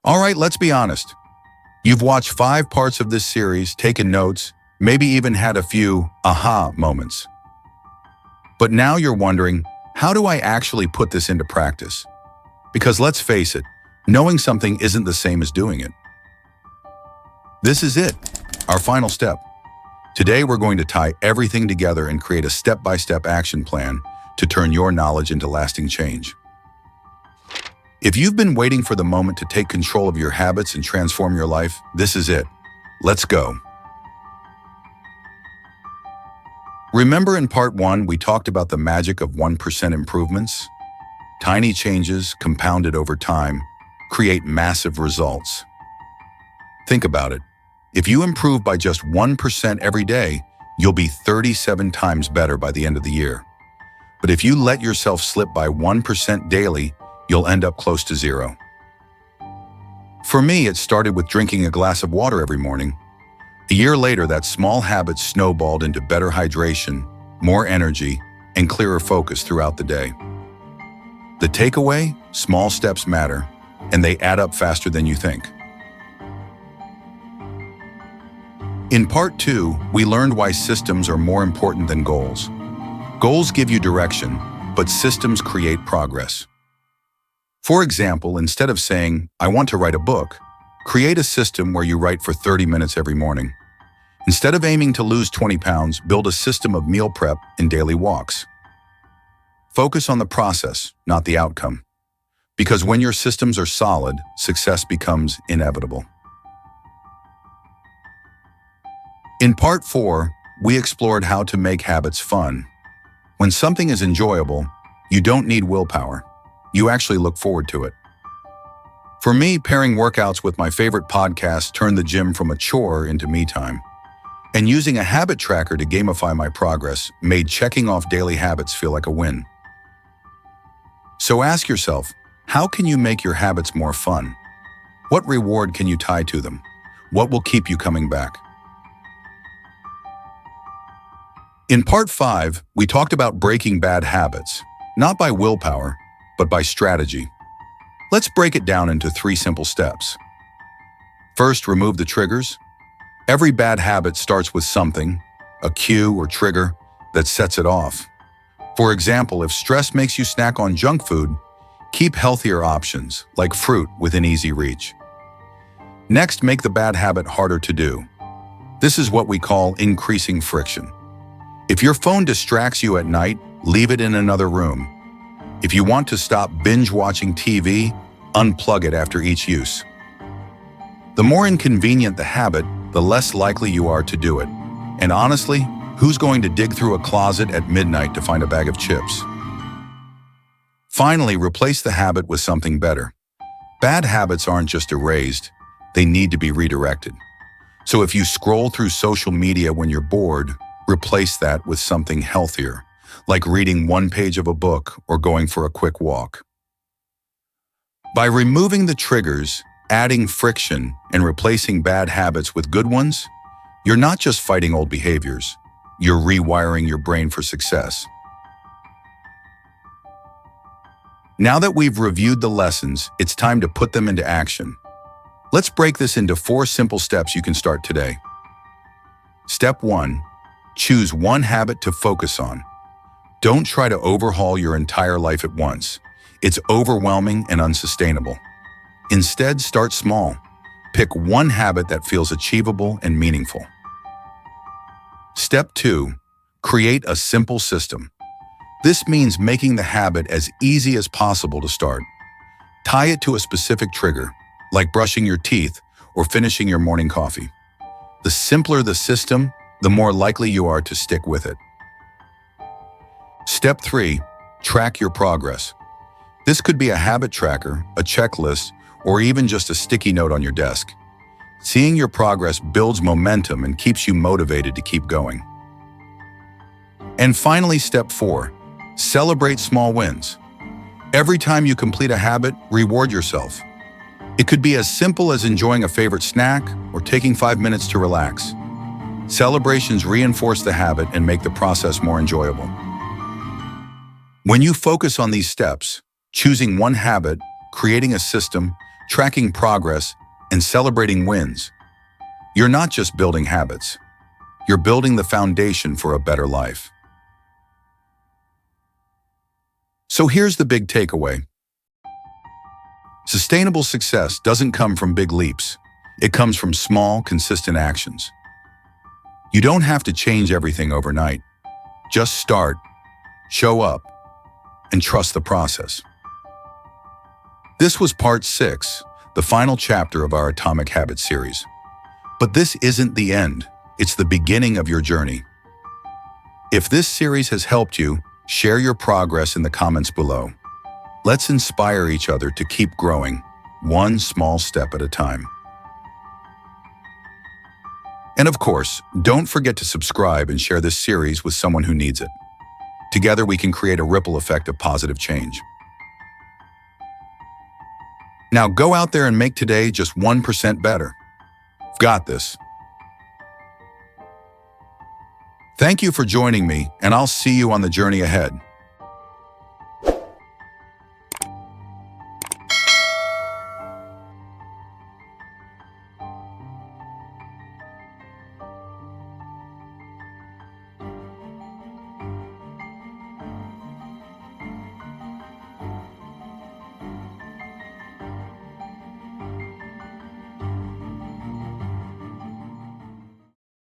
All right, let's be honest. You've watched 5 parts of this series, taken notes, maybe even had a few aha moments. But now you're wondering, how do I actually put this into practice? Because let's face it, knowing something isn't the same as doing it. This is it, our final step. Today we're going to tie everything together and create a step-by-step action plan to turn your knowledge into lasting change. If you've been waiting for the moment to take control of your habits and transform your life, this is it. Let's go. Remember in part 1, we talked about the magic of 1% improvements? Tiny changes, compounded over time, create massive results. Think about it. If you improve by just 1% every day, you'll be 37 times better by the end of the year. But if you let yourself slip by 1% daily, you'll end up close to zero. For me, it started with drinking a glass of water every morning. A year later, that small habit snowballed into better hydration, more energy, and clearer focus throughout the day. The takeaway? Small steps matter, and they add up faster than you think. In part 2, we learned why systems are more important than goals. Goals give you direction, but systems create progress. For example, instead of saying, "I want to write a book," create a system where you write for 30 minutes every morning. Instead of aiming to lose 20 pounds, build a system of meal prep and daily walks. Focus on the process, not the outcome. Because when your systems are solid, success becomes inevitable. In part 4, we explored how to make habits fun. When something is enjoyable, you don't need willpower. You actually look forward to it. For me, pairing workouts with my favorite podcast turned the gym from a chore into me time. And using a habit tracker to gamify my progress made checking off daily habits feel like a win. So ask yourself, how can you make your habits more fun? What reward can you tie to them? What will keep you coming back? In part 5, we talked about breaking bad habits, not by willpower, but by strategy. Let's break it down into 3 simple steps. First, remove the triggers. Every bad habit starts with something, a cue or trigger, that sets it off. For example, if stress makes you snack on junk food, keep healthier options, like fruit, within easy reach. Next, make the bad habit harder to do. This is what we call increasing friction. If your phone distracts you at night, leave it in another room. If you want to stop binge-watching TV, unplug it after each use. The more inconvenient the habit, the less likely you are to do it. And honestly, who's going to dig through a closet at midnight to find a bag of chips? Finally, replace the habit with something better. Bad habits aren't just erased, they need to be redirected. So if you scroll through social media when you're bored, replace that with something healthier, like reading 1 page of a book or going for a quick walk. By removing the triggers, adding friction, and replacing bad habits with good ones, you're not just fighting old behaviors, you're rewiring your brain for success. Now that we've reviewed the lessons, it's time to put them into action. Let's break this into 4 simple steps you can start today. Step 1, choose one habit to focus on. Don't try to overhaul your entire life at once. It's overwhelming and unsustainable. Instead, start small. Pick one habit that feels achievable and meaningful. Step 2, create a simple system. This means making the habit as easy as possible to start. Tie it to a specific trigger, like brushing your teeth or finishing your morning coffee. The simpler the system, the more likely you are to stick with it. Step 3, track your progress. This could be a habit tracker, a checklist, or even just a sticky note on your desk. Seeing your progress builds momentum and keeps you motivated to keep going. And finally, step 4, celebrate small wins. Every time you complete a habit, reward yourself. It could be as simple as enjoying a favorite snack or taking 5 minutes to relax. Celebrations reinforce the habit and make the process more enjoyable. When you focus on these steps, choosing one habit, creating a system, tracking progress, and celebrating wins. You're not just building habits. You're building the foundation for a better life. So here's the big takeaway. Sustainable success doesn't come from big leaps. It comes from small, consistent actions. You don't have to change everything overnight. Just start, show up, and trust the process. This was part 6, the final chapter of our Atomic Habits series. But this isn't the end. It's the beginning of your journey. If this series has helped you, share your progress in the comments below. Let's inspire each other to keep growing, one small step at a time. And of course, don't forget to subscribe and share this series with someone who needs it. Together we can create a ripple effect of positive change. Now go out there and make today just 1% better. You've got this. Thank you for joining me, and I'll see you on the journey ahead.